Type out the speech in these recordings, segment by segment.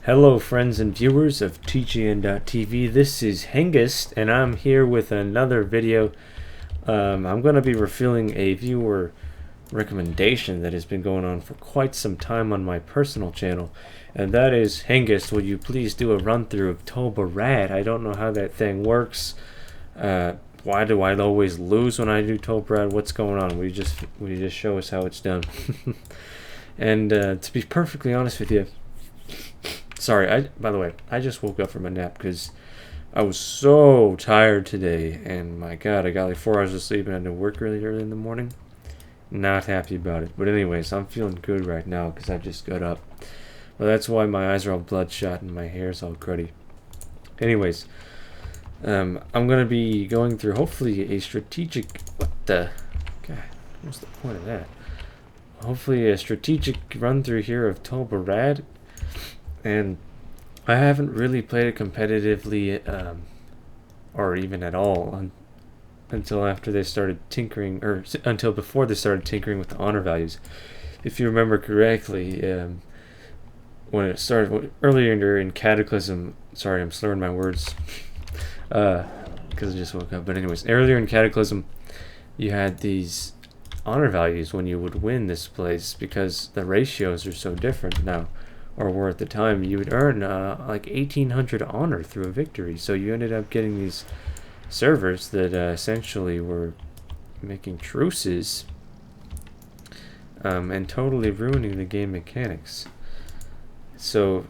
Hello friends and viewers of TGN.TV, this is Hengest and I'm here with another video. I'm going to be revealing a viewer recommendation that has been going on for quite some time on my personal channel, and that is, Hengest, will you please do a run through of Tol Barad? I don't know how that thing works. Why do I always lose when I do Tol Barad? What's going on? Will you just show us how it's done? And to be perfectly honest with you, sorry, by the way, I just woke up from a nap because I was so tired today, and my god, I got like 4 hours of sleep and I had to work really early in the morning. Not happy about it. But anyways, I'm feeling good right now because I just got up. Well, that's why my eyes are all bloodshot and my hair's all cruddy. Anyways, I'm going to be going through hopefully a strategic... What the... God, what's the point of that? Hopefully a strategic run through here of Tol Barad. And I haven't really played it competitively, or even at all, until after they started tinkering, or until before they started tinkering with the honor values. If you remember correctly, when it started earlier in Cataclysm, sorry, I'm slurring my words, because I just woke up. But anyways, earlier in Cataclysm, you had these honor values when you would win this place because the ratios are so different now. Or were at the time, you would earn like 1,800 honor through a victory. So you ended up getting these servers that essentially were making truces and totally ruining the game mechanics. So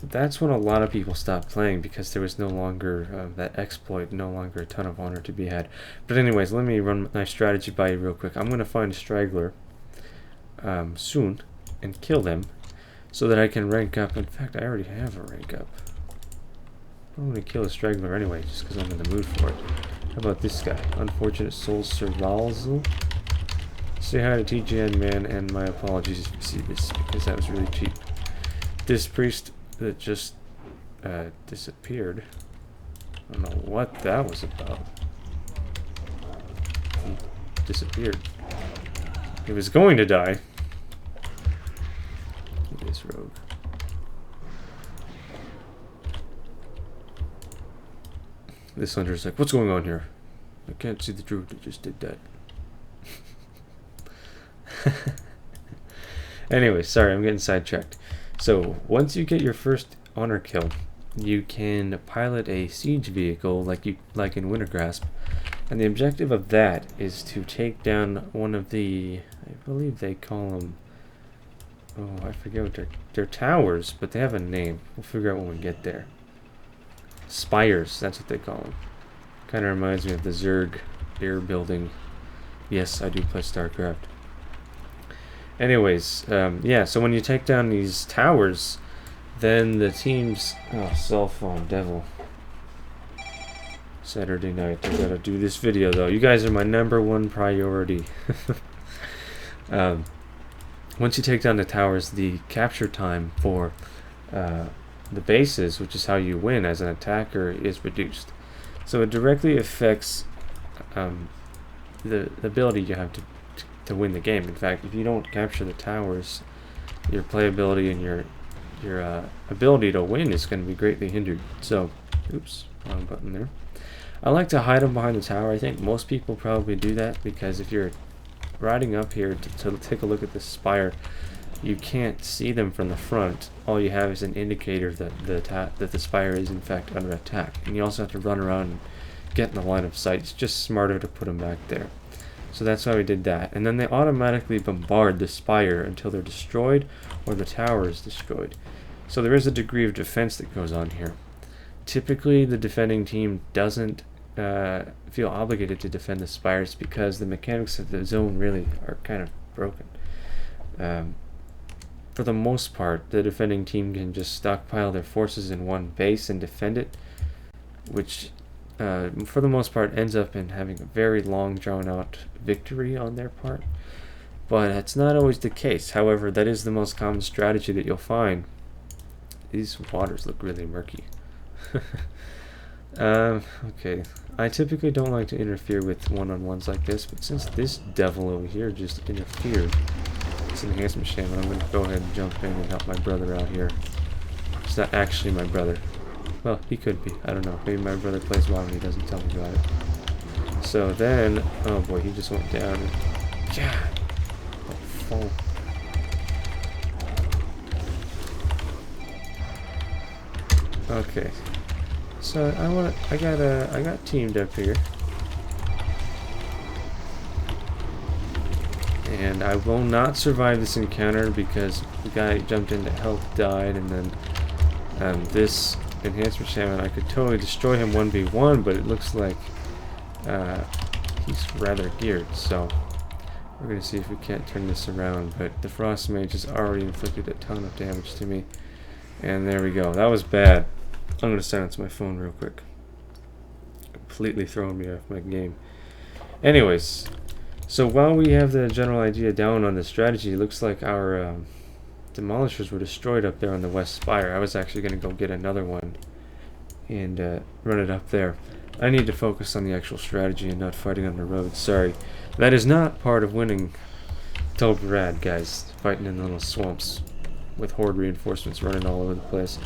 that's when a lot of people stopped playing because there was no longer that exploit, no longer a ton of honor to be had. But anyways, let me run my strategy by you real quick. I'm going to find a straggler soon and kill them, so that I can rank up. In fact, I already have a rank up. I'm going to kill a straggler anyway, just because I'm in the mood for it. How about this guy? Unfortunate Soul Survalzel. Say hi to TGN, man, and my apologies if you see this, because that was really cheap. This priest that just disappeared. I don't know what that was about. He disappeared. He was going to die. This rogue. This hunter's like, what's going on here? I can't see the druid that just did that. Anyway, sorry, I'm getting sidetracked. So once you get your first honor kill, you can pilot a siege vehicle like in Wintergrasp, and the objective of that is to take down one of the, I believe they call them, oh, I forget what they're towers, but they have a name. We'll figure out when we get there. Spires, that's what they call them. Kind of reminds me of the Zerg air building. Yes, I do play StarCraft. Anyways, yeah, so when you take down these towers, then the team's... Oh, cell phone, devil. Saturday night, I gotta do this video, though. You guys are my #1 priority. Once you take down the towers, the capture time for the bases, which is how you win as an attacker, is reduced. So it directly affects the ability you have to win the game. In fact, if you don't capture the towers, your playability and your ability to win is going to be greatly hindered. So, oops, wrong button there. I like to hide them behind the tower. I think most people probably do that because if you're riding up here to take a look at the spire, you can't see them from the front. All you have is an indicator that the spire is in fact under attack, and you also have to run around and get in the line of sight. It's just smarter to put them back there. So that's why we did that, and then they automatically bombard the spire until they're destroyed or the tower is destroyed. So there is a degree of defense that goes on here. Typically the defending team doesn't feel obligated to defend the spires because the mechanics of the zone really are kind of broken. For the most part, the defending team can just stockpile their forces in one base and defend it, which for the most part ends up in having a very long drawn out victory on their part. But that's not always the case. However, that is the most common strategy that you'll find. These waters look really murky. Okay, I typically don't like to interfere with one-on-ones like this, but since this devil over here just interfered, it's an enhancement sham, I'm going to go ahead and jump in and help my brother out here. He's not actually my brother. Well, he could be. I don't know. Maybe my brother plays WoW and he doesn't tell me about it. So then, oh boy, he just went down. Yeah. Oh, okay. So I got teamed up here. And I will not survive this encounter because the guy jumped in to help, died, and then this enhancement shaman, I could totally destroy him 1v1, but it looks like he's rather geared, so we're going to see if we can't turn this around. But the Frost Mage has already inflicted a ton of damage to me, and there we go. That was bad. I'm going to silence my phone real quick. Completely throwing me off my game. Anyways, so while we have the general idea down on the strategy, it looks like our demolishers were destroyed up there on the west spire. I was actually going to go get another one and run it up there. I need to focus on the actual strategy and not fighting on the road. Sorry. That is not part of winning Tol Barad, guys. Fighting in the little swamps with horde reinforcements running all over the place.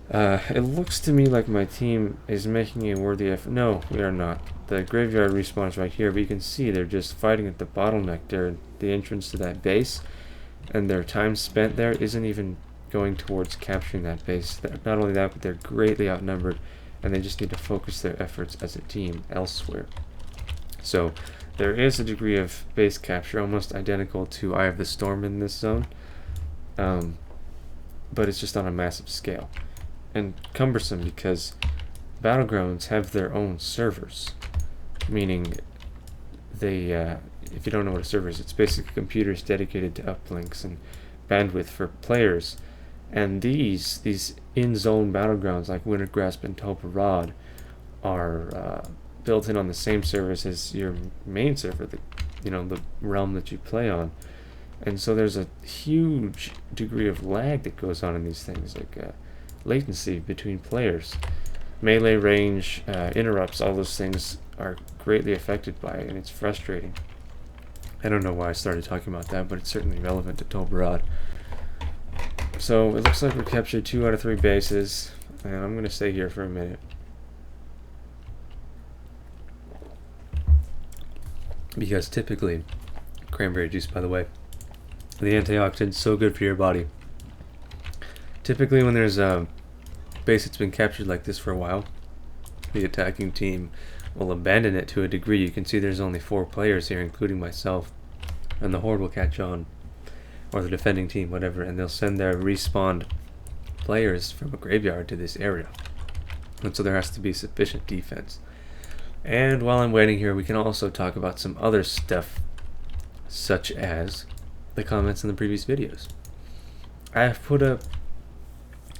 It looks to me like my team is making a worthy effort. No, we are not. The graveyard respawns right here, but you can see they're just fighting at the bottleneck there, the entrance to that base, and their time spent there isn't even going towards capturing that base. Not only that, but they're greatly outnumbered, and they just need to focus their efforts as a team elsewhere. So there is a degree of base capture, almost identical to Eye of the Storm in this zone, but it's just on a massive scale. And cumbersome because Battlegrounds have their own servers, meaning they, if you don't know what a server is, it's basically computers dedicated to uplinks and bandwidth for players. And these in-zone Battlegrounds like Wintergrasp and Tol Barad are built in on the same servers as your main server, the realm that you play on. And so there's a huge degree of lag that goes on in these things, like latency between players. Melee range, interrupts, all those things are greatly affected by it, and it's frustrating. I don't know why I started talking about that, but it's certainly relevant to Tol Barad. So it looks like we captured 2 out of 3 bases, and I'm going to stay here for a minute. Because typically, cranberry juice, by the way, the antioxidant's so good for your body. Typically when there's a base that's been captured like this for a while, the attacking team will abandon it to a degree. You can see there's only 4 players here, including myself, and the horde will catch on, or the defending team, whatever, and they'll send their respawned players from a graveyard to this area. And so there has to be sufficient defense. And while I'm waiting here, we can also talk about some other stuff, such as the comments in the previous videos. I have put up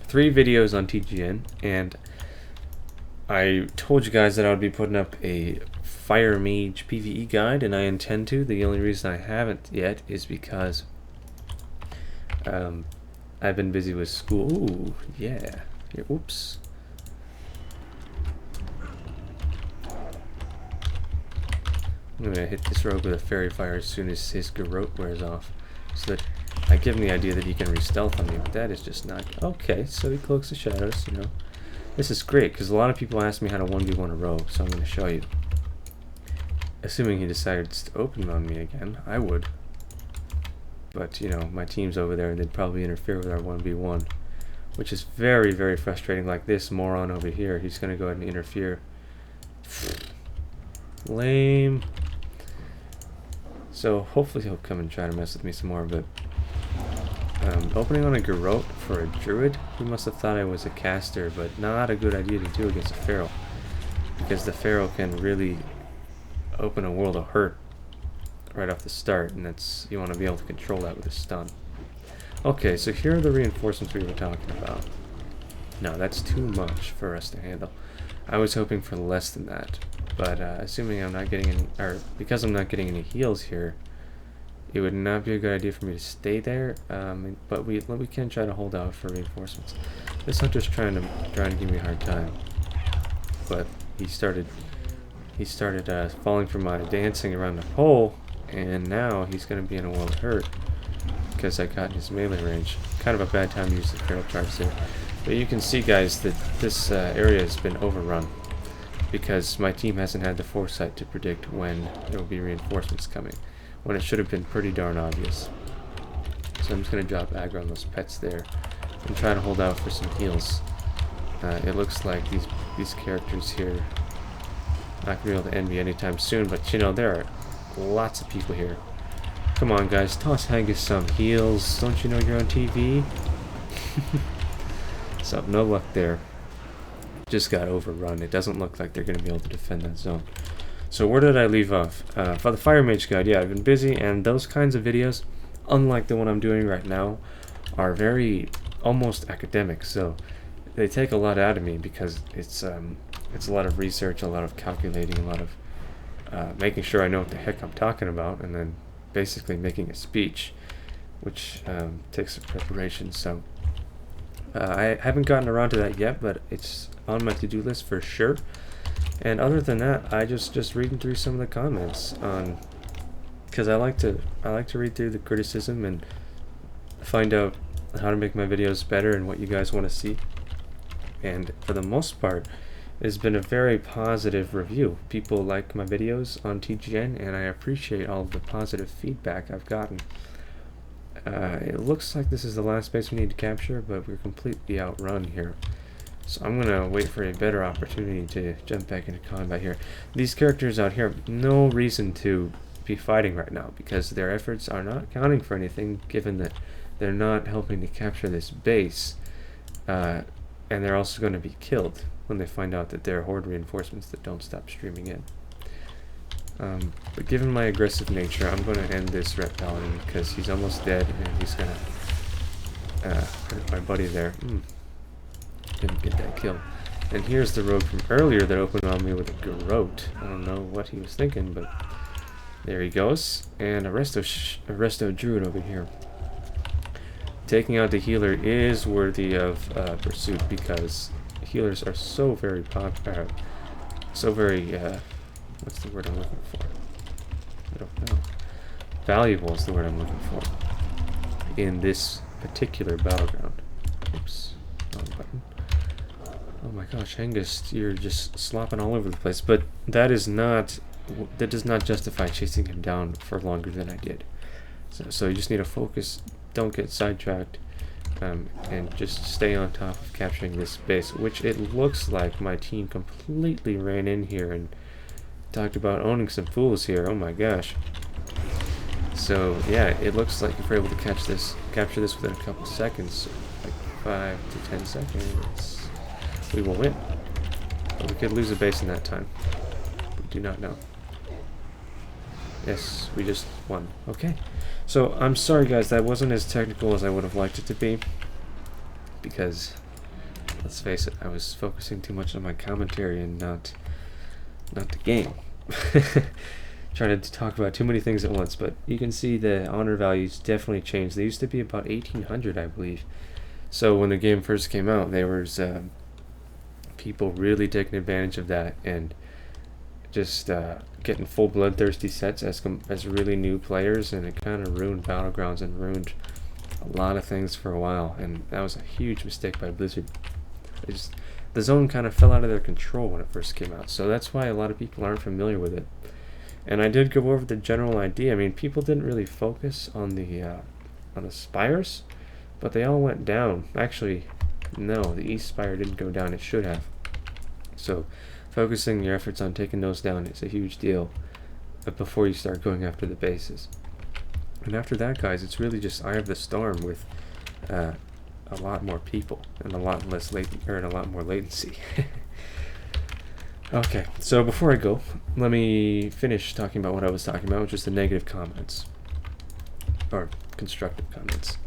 3 videos on TGN, and I told you guys that I would be putting up a Fire Mage PvE guide, and I intend to. The only reason I haven't yet is because I've been busy with school. Ooh, yeah. Here, oops. I'm going to hit this rogue with a Fairy Fire as soon as his Garrote wears off, so that I give him the idea that he can re-stealth on me, but that is just not... Okay, so he Cloaks the Shadows, This is great, because a lot of people ask me how to 1v1 a rogue, so I'm going to show you. Assuming he decides to open on me again, I would. But, my team's over there, and they'd probably interfere with our 1v1, which is very, very frustrating. Like this moron over here, he's going to go ahead and interfere. Lame. So hopefully he'll come and try to mess with me some more, but opening on a Garrote for a Druid, he must have thought I was a caster, but not a good idea to do against a Feral, because the Feral can really open a world of hurt right off the start, and you want to be able to control that with a stun. Okay, so here are the reinforcements we were talking about. No, that's too much for us to handle. I was hoping for less than that, but assuming I'm not getting any, or because I'm not getting any heals here, it would not be a good idea for me to stay there. But we can try to hold out for reinforcements. This hunter's trying to give me a hard time, but he started falling for my dancing around the pole, and now he's going to be in a world of hurt. because I got his melee range. Kind of a bad time to use the Feral Druids there. But you can see, guys, that this area has been overrun because my team hasn't had the foresight to predict when there will be reinforcements coming, when it should have been pretty darn obvious. So I'm just going to drop aggro on those pets there and try to hold out for some heals. It looks like these characters here not going to be able to end me anytime soon, but you know, there are lots of people here. Come on, guys, toss Hengest some heals. Don't you know you're on TV? So, no luck there. Just got overrun. It doesn't look like they're going to be able to defend that zone. So where did I leave off? For the Fire Mage Guide, yeah, I've been busy, and those kinds of videos, unlike the one I'm doing right now, are very almost academic. So they take a lot out of me because it's a lot of research, a lot of calculating, a lot of making sure I know what the heck I'm talking about, and then basically making a speech, which takes some preparation. So I haven't gotten around to that yet, but it's on my to-do list for sure. And other than that, I just reading through some of the comments on, because I like to read through the criticism and find out how to make my videos better and what you guys want to see. And for the most part, it's been a very positive review. People like my videos on TGN, and I appreciate all of the positive feedback I've gotten. It looks like this is the last base we need to capture, but we're completely outrun here. So I'm going to wait for a better opportunity to jump back into combat here. These characters out here have no reason to be fighting right now, because their efforts are not counting for anything, given that they're not helping to capture this base. And they're also going to be killed when they find out that there are horde reinforcements that don't stop streaming in. But given my aggressive nature, I'm going to end this Ret Paladin because he's almost dead, and he's going to hurt my buddy there. Didn't get that kill. And here's the rogue from earlier that opened on me with a garrote. I don't know what he was thinking, but there he goes. And a Resto Druid over here. Taking out the healer is worthy of pursuit, because healers are so very popular, so very, what's the word I'm looking for? I don't know. Valuable is the word I'm looking for in this particular battleground. Oops, wrong button. Oh my gosh, Hengest, you're just slopping all over the place. But that does not justify chasing him down for longer than I did. So you just need to focus, don't get sidetracked, and just stay on top of capturing this base, which it looks like my team completely ran in here and talked about owning some fools here. Oh my gosh. So yeah, it looks like if we're able to capture this within a couple seconds, like 5 to 10 seconds, we will win. But we could lose a base in that time. We do not know. Yes, we just won. Okay. So I'm sorry, guys, that wasn't as technical as I would have liked it to be, because let's face it, I was focusing too much on my commentary and not the game. Trying to talk about too many things at once. But you can see the honor values definitely changed. They used to be about 1800, I believe. So when the game first came out, there was people really taking advantage of that and just getting full bloodthirsty sets as really new players, and it kind of ruined Battlegrounds and ruined a lot of things for a while, and that was a huge mistake by Blizzard. The zone kind of fell out of their control when it first came out, so that's why a lot of people aren't familiar with it. And I did go over the general idea. I mean, people didn't really focus on the spires, but they all went down. Actually, no, the east spire didn't go down. It should have. So focusing your efforts on taking those down is a huge deal before you start going after the bases. And after that, guys, it's really just Eye of the Storm with a lot more people and a lot less and a lot more latency. Okay, so before I go, let me finish talking about what I was talking about, which is the negative comments or constructive comments.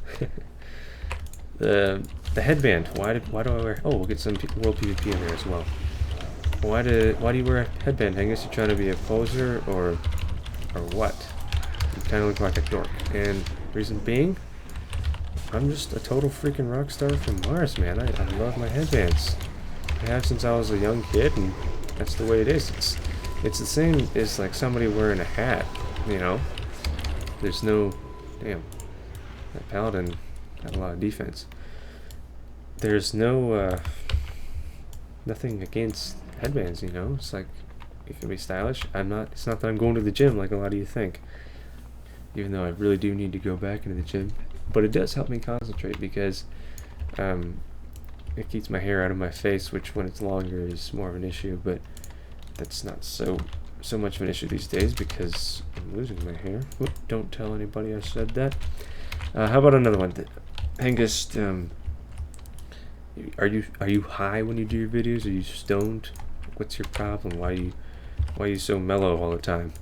The headband. Why do I wear? Oh, we'll get some world PvP in there as well. Why do you wear a headband, Hengest? You trying to be a poser or what? You kind of look like a dork. And reason being, I'm just a total freaking rock star from Mars, man. I love my headbands. I have since I was a young kid, and that's the way it is. It's the same as like somebody wearing a hat, you know. There's no damn. That paladin had a lot of defense. There's no nothing against headbands, you know. It's like it can be stylish. It's not that I'm going to the gym like a lot of you think. Even though I really do need to go back into the gym, but it does help me concentrate because it keeps my hair out of my face, which when it's longer is more of an issue. But that's not so much of an issue these days because I'm losing my hair. Whoop, don't tell anybody I said that. How about another one? Hengest, are you high when you do your videos? Are you stoned? What's your problem? Why are you so mellow all the time?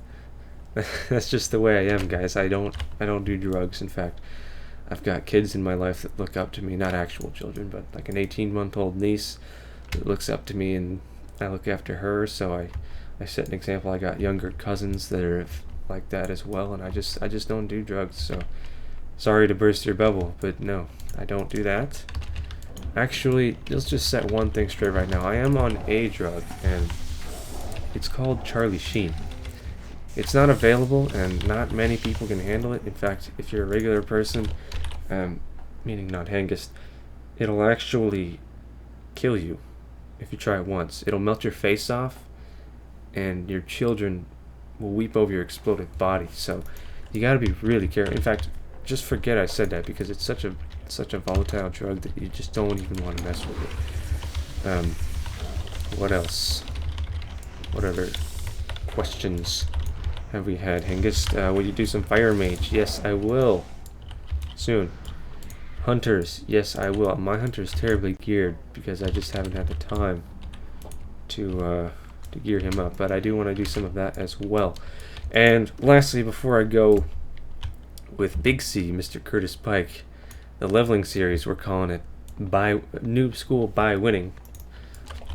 That's just the way I am, guys. I don't do drugs. In fact, I've got kids in my life that look up to me, not actual children, but like an 18-month-old niece that looks up to me, and I look after her, so I set an example. I got younger cousins that are like that as well, and I just don't do drugs. So sorry to burst your bubble, but no, I don't do that. Actually, let's just set one thing straight right now. I am on a drug, and it's called Charlie Sheen. It's not available, and not many people can handle it. In fact, if you're a regular person, meaning not Hengest, it'll actually kill you if you try it once. It'll melt your face off, and your children will weep over your exploded body. So you got to be really careful. In fact, just forget I said that because it's such a volatile drug that you just don't even want to mess with it. What else? What other questions have we had? Hengest, will you do some fire mage? Yes, I will. Soon. Hunters, yes, I will. My hunter is terribly geared because I just haven't had the time to gear him up, but I do want to do some of that as well. And lastly, before I go with Big C, Mr. Curtis Pike, the leveling series, we're calling it Noob School by Winning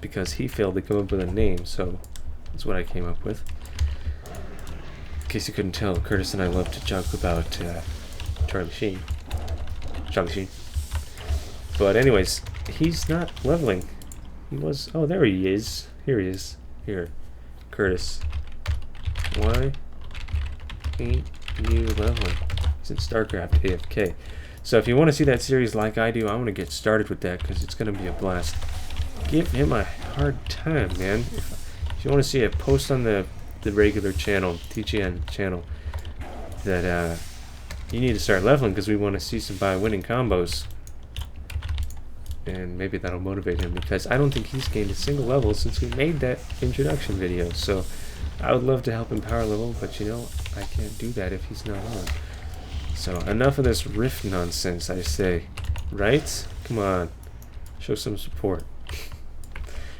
because he failed to come up with a name, so that's what I came up with. In case you couldn't tell, Curtis and I love to joke about Charlie Sheen. But anyways, he's not leveling. He was... Oh, there he is. Here he is. Here. Curtis. Why ain't you leveling? He's in StarCraft AFK. So if you want to see that series like I do, I'm going to get started with that because it's going to be a blast. Give him a hard time, man. If you want to see a post on the regular channel, TGN channel, that you need to start leveling because we want to see some by winning combos. And maybe that'll motivate him because I don't think he's gained a single level since we made that introduction video. So I would love to help him power level, but you know, I can't do that if he's not on. So enough of this rift nonsense, I say. Right? Come on. Show some support.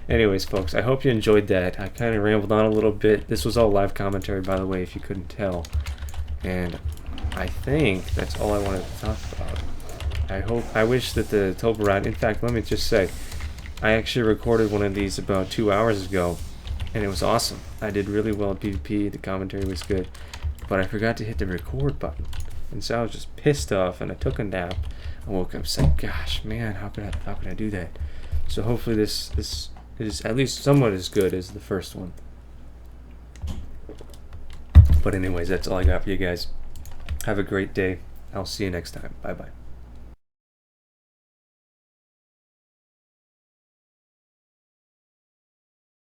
Anyways, folks, I hope you enjoyed that. I kind of rambled on a little bit. This was all live commentary, by the way, if you couldn't tell. And I think that's all I wanted to talk about. I wish that the Tol Barad, in fact, let me just say, I actually recorded one of these about 2 hours ago, and it was awesome. I did really well at PvP, the commentary was good, but I forgot to hit the record button. And so I was just pissed off, and I took a nap. I woke up saying, gosh, man, how could I do that? So hopefully this is at least somewhat as good as the first one. But anyways, that's all I got for you guys. Have a great day. I'll see you next time. Bye-bye.